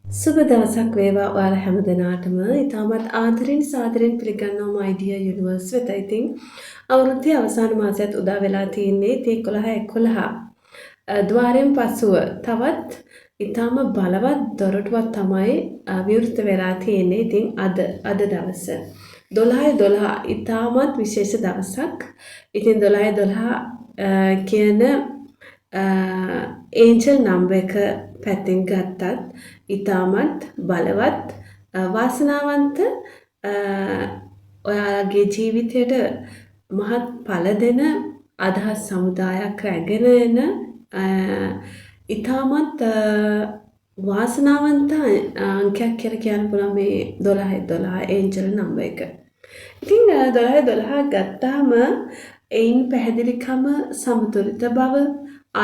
සුබ දවසක් වේවා ඔයාලා හැමදෙනාටම. ඉතාමත් ආදරෙන් සාදරෙන් පිළිගන්නවා මයිඩියා යුනිවර්ස් වෙත. ඉතින් අවුරුද්දේ අවසාන මාසයත් උදා වෙලා තියෙන්නේ. ඉතින් 11/11 ද්වාරයෙන් පසුව තවත් ඉතාම බලවත් දොරටුවක් තමයි විවෘත වෙලා තියෙන්නේ. ඉතින් අද දවස 12/12 ඉතාමත් විශේෂ දවසක්. ඉතින් 12/12 කියන ඒන්ජල් නම්බර් එක පැත්තෙන් ගත්තත් ඉතාමත් බලවත් වාසනාවන්ත ඔයාලගේ ජීවිතයට මහත් ඵල දෙන අදහස් සමුදායක් රැගෙන එන ඉතාමත් වාසනාවන්ත අංකයක් කියලා කියන්න පුළුවන් මේ 12/12 ඒන්ජල් නම්බර් එක. ඉතින් 12/12 ගත්තාම එයින් පැහැදිලිකම සමතුලිත බව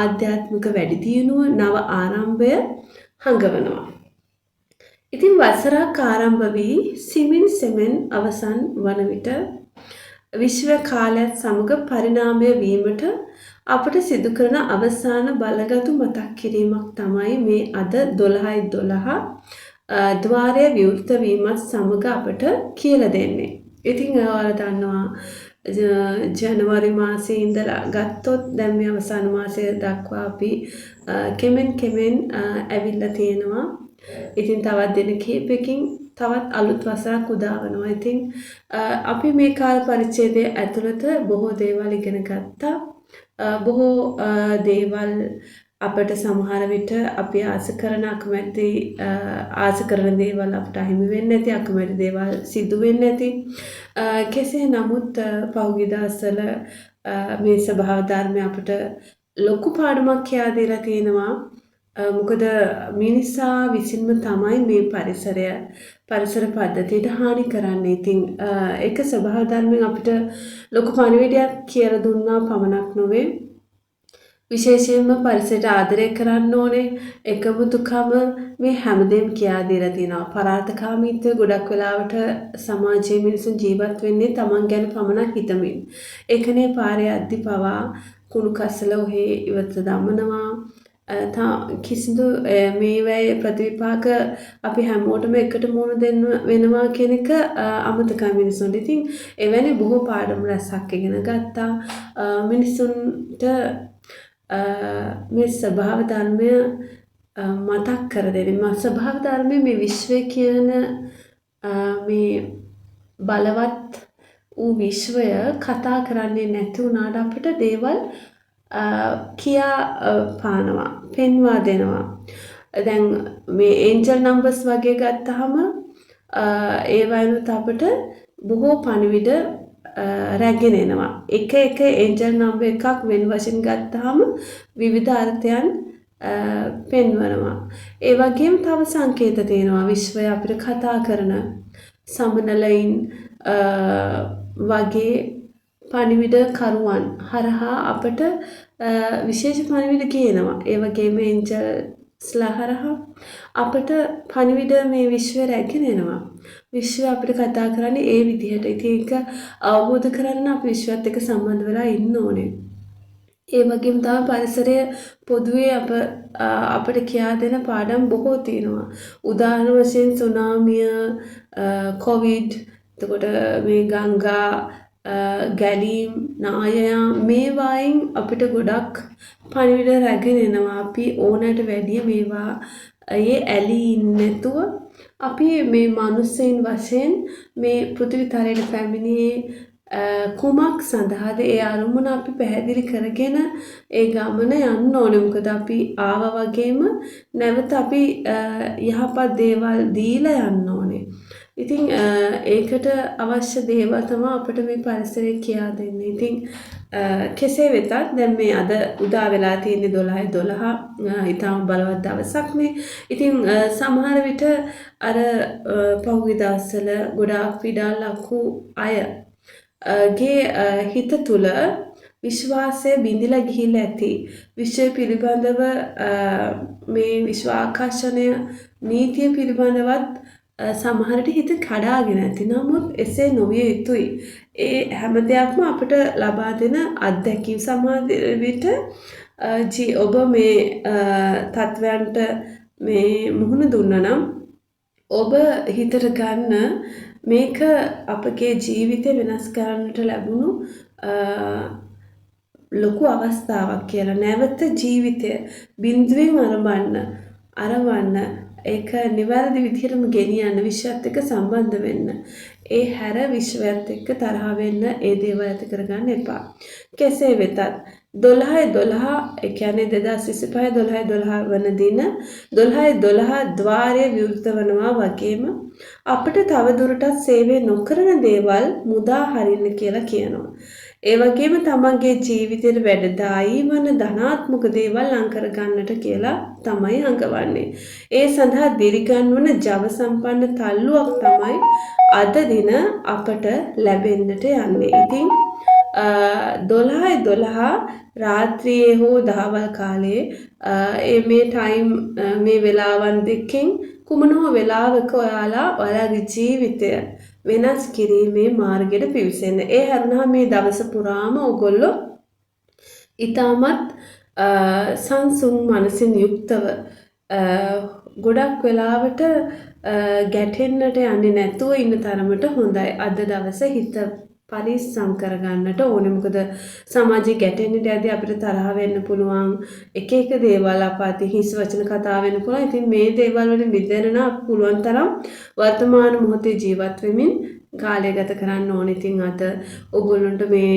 ආධ්‍යාත්මික වැඩිදියුණුව නව ආරම්භය හඟවනවා. ඉතින් වසරක් ආරම්භ වී සිමින් සෙමෙන් අවසන් වන විට විශ්ව කාලයත් සමග පරිණාමය වීමට අපට සිදු කරන අවසාන බලගතු මතක් කිරීමක් තමයි මේ අද 12/12 ද්වාරය විවෘත වීමත් සමග අපට කියලා දෙන්නේ. ඉතින් ඔයාලා දන්නවා ජනවාරි මාසයේ ඉඳලා ගත්තොත් දැන් මේ අවසාන මාසය දක්වා අපි කෙමෙන් ඇවිල්ලා තියෙනවා. ඉතින් තවත් දින කිහිපයකින් තවත් අලුත් වසරක් උදා වෙනවා. ඉතින් අපි මේ කාල පරිච්ඡේදයේ ඇතුළත බොහෝ දේවල් ඉගෙන ගත්තා. බොහෝ දේවල් අපට සමහර විට අපි ආස කරන දේවල් අපට අහිමි වෙන්නේ නැති, අකමැති දේවල් සිදු වෙන්නේ නැති. කෙසේ නමුත් පහුගිය දවස්වල මේ ස්වභාව ධර්මය අපට ලොකු පාඩමක් කියා දීලා තියෙනවා. මොකද මිනිසා විසින්ම තමයි මේ පරිසර පද්ධතියට හානි කරන්නේ. ඉතින් ඒක ස්වභාව ධර්මයෙන් අපිට ලොකු පණිවිඩයක් කියලා දුන්නා පමණක් නොවේ. විශේෂයෙන්ම පරිසරයට ආදරය කරන්න ඕනේ. එකමුතුකම මේ හැමදේම කියා දීලා තියෙනවා. පරාර්ථකාමීත්වය ගොඩක් වෙලාවට සමාජයේ මිනිසුන් ජීවත් වෙන්නේ Taman ගැන පමණක් හිතමින්. ඒකනේ පාරේ යද්දි පවා කුණු කසල ඔහේ ඉවත දමනවා. කිසිදු මේවැය ප්‍රතිවිපාක අපි හැමෝටම එකට මුහුණ දෙන්න වෙනවා කියන එක අමතකයි මිනිසුන්ට. ඉතින් එවැනි බොහෝ පාඩම් රැසක් ඉගෙන ගත්තා. මිනිසුන්ට මේ ස්වභාව ධර්මය මතක් කර දෙන්නේ. ස්වභාව ධර්මයේ මේ විශ්වය කියන මේ බලවත් වූ විශ්වය කතා කරන්නේ නැති වුණාට අපිට දේවල් කියා පානවා, පෙන්වා දෙනවා. දැන් මේ ඒන්ජල් නම්බර්ස් වගේ ගත්තාම ඒවයිනුත් අපිට බොහෝ පණිවිඩ රැගෙන එනවා. එක ඒන්ජල් නම්බර් එකක් වෙන වශයෙන් ගත්තාම විවිධ අර්ථයන් පෙන්වනවා. ඒ වගේම තව සංකේත තියෙනවා. විශ්වය අපිට කතා කරන සමනලයින් වගේ පණිවිඩ කරුවන් හරහා අපට විශේෂ පණිවිඩ කියනවා. ඒ වගේම ඒන්ජල්ස්ලා හරහා අපට පණිවිඩ මේ විශ්වය රැගෙන එනවා. විශ්වය අපිට කතා කරන්නේ ඒ විදිහට. ඉතින් ඒක අවබෝධ කරගන්න අපි විශ්වත් එක්ක සම්බන්ධ වෙලා ඉන්න ඕනේ. ඒ වගේම තමයි පරිසරය පොදුවේ අපිට කියා දෙන පාඩම් බොහෝ තියෙනවා. උදාහරණ වශයෙන් සුනාමිය, කොවිඩ්, එතකොට මේ ගංගා ගැලීම්, නායයා මේවායින් අපිට ගොඩක් පණිවිඩ රැගෙන එනවා. අපි ඕනෑට වැඩිය මේවා ඇලී නැතුව අපි මේ මනුස්සයින් වශයෙන් මේ පෘථිවි තලයට පැමිණියේ කුමක් සඳහාද? ඒ අරමුණ අපි පැහැදිලි කරගෙන ඒ ගමන යන්න ඕනේ. මොකද අපි ආවා වගේම නැවත අපි යහපත් දේවල් දීලා යන්න ඕනේ. ඉතින් ඒකට අවශ්‍ය දේවල් තමයි අපිට මේ පරිසරය කියා දෙන්නේ. ඉතින් කෙසේ වෙතත් දැන් මේ අද උදා වෙලා තියෙන්නේ 12/12 ඊටම බලවත් දවසක් මේ. ඉතින් සමහර විට අර පහුගිය දවස්වල ගොඩාක් පීඩා ලක්ු අය ගේ හිත තුළ විශ්වාසය බිඳිලා ගිහිල්ලා ඇති. විශ්වය පිළිබඳව මේ විශ්ව ආකර්ෂණය නීතිය පිළිබඳවත් සමහරට හිත කඩාගෙන ඇති. නමුත් එසේ නොවිය යුතුයි. ඒ හැම දෙයක්ම අපිට ලබා දෙන අත්දැකීම්. සමහර විට ඔබ මේ තත්වයන්ට මේ මුහුණ දුන්නා නම් ඔබ හිතට ගන්න මේක අපගේ ජීවිතය වෙනස් කරන්නට ලැබුණු ලොකු අවස්ථාවක් කියලා. නැවත ජීවිතය බිඳුවෙන් අරවන්න ඒක නිවැරදි විදිහටම ගෙනියන්න විශ්වත් එක්ක සම්බන්ධ වෙන්න. ඒ හැර විශ්වයත් එක්ක තරහ වෙන්න ඒ දේවල් ඇති කරගන්න එපා. කෙසේ වෙතත් 12/12 ඒ කියන්නේ 2025 12/12 වන දින 12/12 ద్వාරය විවෘත වනවා වගේම අපිට තව දුරටත් සේවය නොකරන දේවල් මුදා හරින්න කියලා කියනවා. ඒ වගේම තමන්ගේ ජීවිතයට වැඩදායී වන ධනාත්මක දේවල් ලං කර ගන්නට කියලා තමයි අඟවන්නේ. ඒ සඳහා දිරිගන්වන ජව සම්පන්න තල්ලුවක් තමයි අද දින අපට ලැබෙන්නට යන්නේ. ඉතින් 12/12 රාත්‍රියේ හෝ දහවල් කාලයේ මේ ටයිම් මේ වෙලාවන් දෙකෙන් කුමන හෝ වෙලාවක ඔයාලගේ ජීවිතය වෙනස් කිරීමේ මාර්ගයට පිවිසෙන්න. ඒ හැරුණා මේ දවස පුරාම ඔයගොල්ලෝ ඊටමත් සංසුන් මනසින් යුක්තව ගොඩක් වෙලාවට ගැටෙන්නට යන්නේ නැතුව ඉන්න තරමට හොඳයි. අද දවසේ හිත පරිස්සම් කරගන්නට ඕනේ. මොකද සමාජයේ ගැටෙන්නට යද්දී අපිට තරහ වෙන්න පුළුවන්. එක දේවල් අපාති හිස් වචන කතා වෙන්න පුළුවන්. ඉතින් මේ දේවල් වලින් මිදෙන්න නම් පුළුවන් තරම් වර්තමාන මොහොතේ ජීවත් වෙමින් කාලය ගත කරන්න ඕනේ. ඉතින් අද ඔයගොල්ලන්ට මේ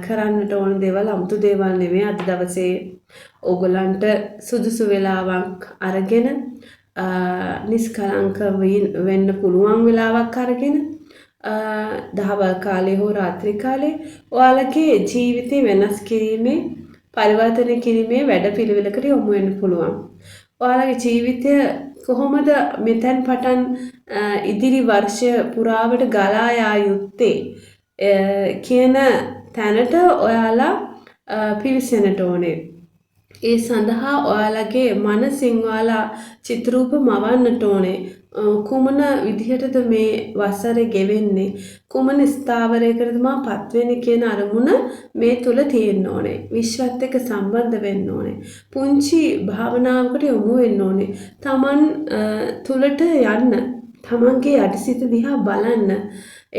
කරන්නට ඕන දේවල් 아무තු දේවල් නෙවෙයි. අද දවසේ ඔයගොල්ලන්ට සුදුසු වෙලාවක් අරගෙන නිස්කලංක වෙන්න පුළුවන් වෙලාවක් අරගෙන දහවල් කාලේ හෝ රාත්‍රී කාලේ ඔයාලගේ ජීවිතය වෙනස් කිරීමේ පරිවර්තනය කිරීමේ වැඩපිළිවෙලකට යොමු වෙන්න පුළුවන්. ඔයාලගේ ජීවිතය කොහොමද මෙතෙන් පටන් ඉදිරි වර්ෂය පුරාවට ගලා යා යුත්තේ කියන තැනට ඔයාලා පිවිසෙන්නට ඕනේ. ඒ සඳහා ඔයාලගේ මනසින් ඔයාලා චිත්‍රූප මවන්නට ඕනේ. කුමන විදිහටද මේ වසරේ ගෙවෙන්නේ, කුමන ස්ථාවරයකටද මාපත් වෙන්නේ කියන අරමුණ මේ තුල තියෙන්න ඕනේ. විශ්වත් එක්ක සම්බන්ධ වෙන්න ඕනේ. පුංචි භාවනාවකට යොමු වෙන්න ඕනේ. Taman තුලට යන්න, Tamanගේ යටිසිත දිහා බලන්න.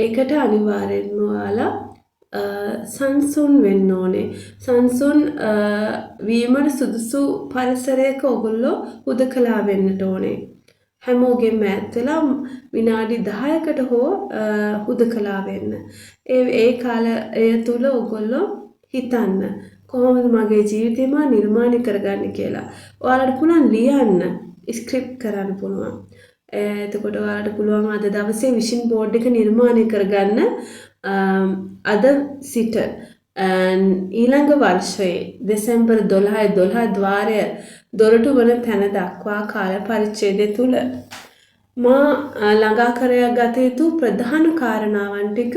ඒකට අනිවාර්යෙන්ම ඔයාලා සංසුන් වෙන්න ඕනේ. සංසුන් වීමට සුදුසු පරිසරයක ඔයගොල්ලෝ හුදකලා වෙන්නට ඕනේ. හැමෝගෙම ඈත් වෙලා විනාඩි 10කට හෝ හුදකලා වෙන්න. ඒ කාලය තුල ඔයගොල්ලෝ හිතන්න කොහොමද මගේ ජීවිතේ මා නිර්මාණය කරගන්නේ කියලා. ඔයාලට පුළුවන් ලියන්න, ස්ක්‍රිප්ට් කරන්න පුළුවන්. එතකොට ඔයාලට පුළුවන් අද දවසේ විෂන් බෝඩ් එක නිර්මාණය කරගන්න. අද සිට ඊළඟ වර්ෂයේ දෙසැම්බර් 12 ద్వාරය දොරටු වන තැන දක්වා කාල පරිච්ඡේදය තුල මා ළඟා කරගත යුතු ප්‍රධාන කාරණාවන් ටික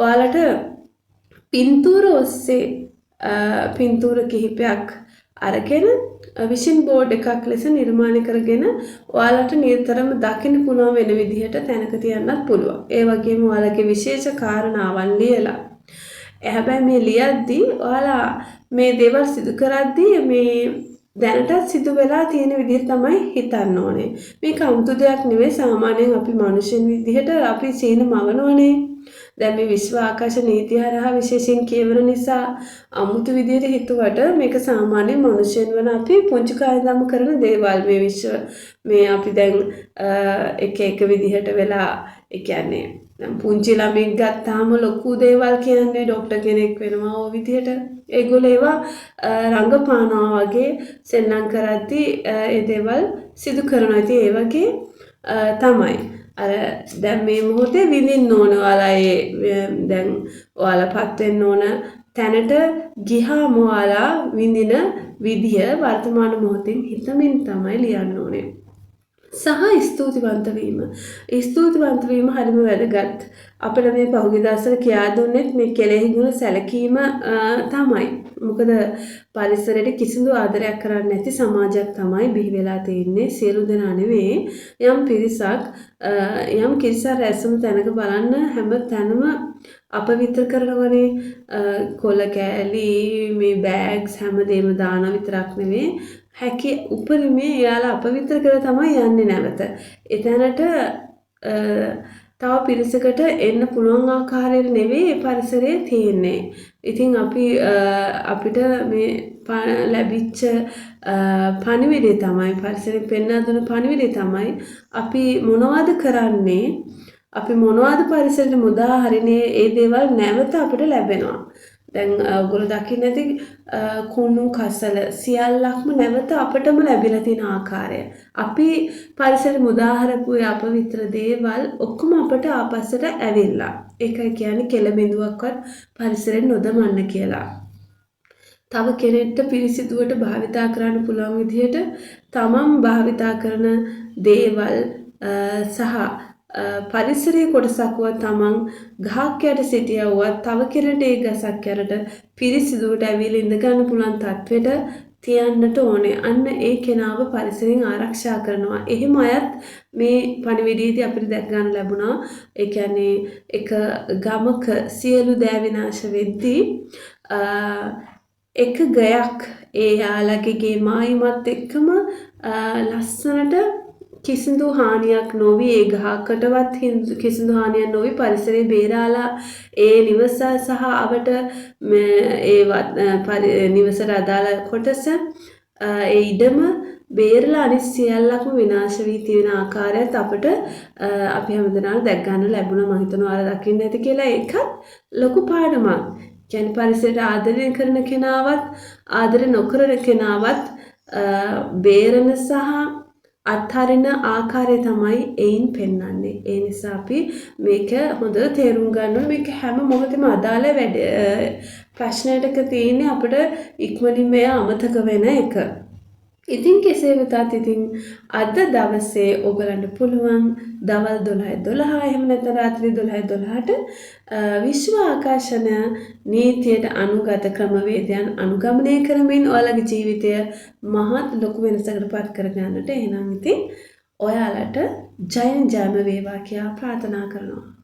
ඔයාලට පින්තූර ඔස්සේ පින්තූර කිහිපයක් අරගෙන විෂන් බෝඩ් එකක් ලෙස නිර්මාණය කරගෙන ඔයාලට නිතරම දකින්න පුළුවන් වෙන විදිහට තැනක තියන්නත් පුළුවන්. ඒ වගේම ඔයාලගේ විශේෂ කාරණාවන් ලියලා. හැබැයි මේ ලියද්දී ඔයාලා මේ දේවල් සිදු කරද්දී මේ දැනටත් සිදු වෙලා තියෙන විදිහට තමයි හිතන්න ඕනේ. මේක 아무තු දෙයක් නෙවෙයි. සාමාන්‍යයෙන් අපි මිනිසුන් විදිහට අපි සීන මවනෝනේ. දැන් මේ විශ්ව ආකාශ නීතිය හරහා විශේෂයෙන් කියවන නිසා 아무තු විදිහට හිතුවට මේක සාමාන්‍ය මිනිසුන් වන අපි පුංචි කාලේ ඉඳන්ම කරන දේවල්. මේ විශ්ව මේ අපි දැන් එක විදිහට වෙලා ඒ කියන්නේ දැන් පුංචි ළමෙක් ගත්තාම ලොකු දේවල් කියන්නේ ડોක්ටර් කෙනෙක් වෙනවා ඔය විදිහට. ඒගොල්ලෝ ඒවා රංගපානවා වගේ සෙල්ලම් කරද්දී ඒ දේවල් සිදු කරනවා. ඉතින් ඒ වගේ තමයි. අර දැන් මේ මොහොතේ විඳින්න ඕන ඔයාලා දැන් ඔයාලාපත් වෙන්න ඕන තැනට ගියාම ඔයාලා විඳින විදිය වර්තමාන මොහොතින් හිතමින් තමයි ලියන්න ඕනේ. සහ ස්තුතිවන්ත වීම. ස්තුතිවන්ත වීම හරිම වැදගත්. අපිට මේ පහුගිය දවස්වල කියා දුන්නෙත් මේ කෙලෙහි ගුණ සැලකීම තමයි. මොකද පරිසරයට කිසිදු ආදරයක් කරන්නේ නැති සමාජයක් තමයි බිහි වෙලා තියෙන්නේ. සියලු දෙනා නෙවෙයි. යම් කිරිසක් රැස්වුණු තැනක බලන්න හැම තැනම අපවිත්‍ර කරනවනේ. කොළ කෑලි මේ බෑග්ස් හැමදේම දාන විතරක් නෙවෙයි. හැකි උපරිමේ එයාලා අපවිත්‍ර කරලා තමයි යන්නේ නැවත. එතැනට තව පිරිසකට එන්න පුළුවන් ආකාරයට නෙවෙයි ඒ පරිසරය තියෙන්නේ. ඉතින් අපිට මේ ලැබිච්ච පණිවිඩය තමයි පරිසරයෙන් පෙන්වා දුන්න පණිවිඩය තමයි අපි මොනවද කරන්නේ? අපි මොනවද පරිසරයට මුදා හරිනේ ඒ දේවල් නැවත අපිට ලැබෙනවා. දැන් ඔයගොල්ලෝ දකින්න ඇති කුණු කසල සියල්ලක්ම නැවත අපටම ලැබිලා තියෙන ආකාරය. අපි පරිසරයට මුදා හරපු අපවිත්‍ර දේවල් ඔක්කොම අපට ආපස්සට ඇවිල්ලා. ඒකයි කියන්නේ කෙළබිඳුවක්වත් පරිසරයෙන් නොදමන්න කියලා. තව කෙනෙක්ට පිරිසිදුවට භාවිතා කරන්න පුළුවන් විදිහට තමන් භාවිතා කරන දේවල් සහ පරිසරයේ කොටසක්වත් තමන් ගහක් යට සිටියවුවත් තව කෙනෙකුට ඒ ගසක් යටට පිරිසිදුවට ඇවිල්ලා ඉඳ ගන්න පුළුවන් තත්වෙට තියන්නට ඕනේ. අන්න ඒ කෙනාව පරිසරයෙන් ආරක්ෂා කරනවා. එහෙම අයත් මේ පණිවිඩයේදී අපිට දැක ගන්න ලැබුණා. ඒ කියන්නේ එක ගමක සියලු දෑ විනාශ වෙද්දී එක ගයක් ඒ යාළගේ ගේ මායිමත් එක්කම ලස්සනට කිසිදු හානියක් නොවි ඒ ගහකටවත් කිසිදු හානියක් නොවි පරිසරය බේරාලා ඒ නිවස සහ අවට නිවසට අදාළ කොටස ඒ ඉඩම බේරලා අනිත් සියල්ලක්ම විනාශ වී තියෙන ආකාරයත් අපිට අපි හැමදෙනාම දැක් ගන්න ලැබුණා. මම හිතනවා ඔයාලා දකින්න ඇති කියලා. ඒකත් ලොකු පාඩමක්. කියන්නේ පරිසරයට ආදරය කරන කෙනාවත් ආදරය නොකරන කෙනාවත් බේරන සහ අත්හරින ආකාරය තමයි එයින් පෙන්වන්නේ. ඒ නිසා අපි මේක හොඳට තේරුම් ගන්න ඕනේ. මේක හැම මොහොතෙම අදාළ ප්‍රශ්නයක තියෙන්නේ අපිට ඉක්මනින් මේ අමතක වෙන එක. ඉතින් කෙසේ වෙතත් ඉතින් අද දවසේ ඔයගලන්ට පුළුවන් දවල් 12:12 එහෙම නැත්නම් රාත්‍රී 12:12ට විශ්ව ආකර්ෂණ නීතියට අනුගත ක්‍රමවේදයන් අනුගමනය කරමින් ඔයාලගේ ජීවිතය මහත් ලොකු වෙනසකට පත් කරගන්නට එහෙනම් ඉතින් ඔයාලට ජයම වේවා කියලා ප්‍රාර්ථනා කරනවා.